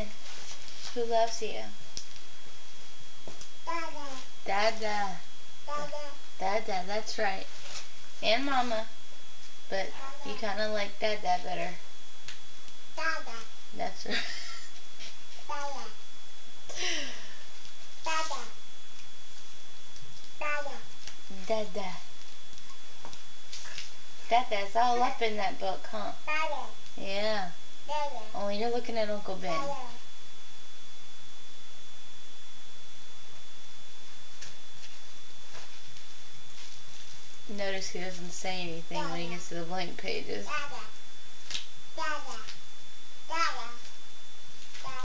Ben? Who loves you? Dada. Dada. Dada. Dada, that's right. And Mama. But you kind of like Dada better. Dada. That's right. Dada. Dada. Dada. Dada. Dada's all up in that book, huh? Dada. Yeah. Dada. Only you're looking at Uncle Ben. Dada. Notice he doesn't say anything when he gets to the blank pages. Dada. Dada.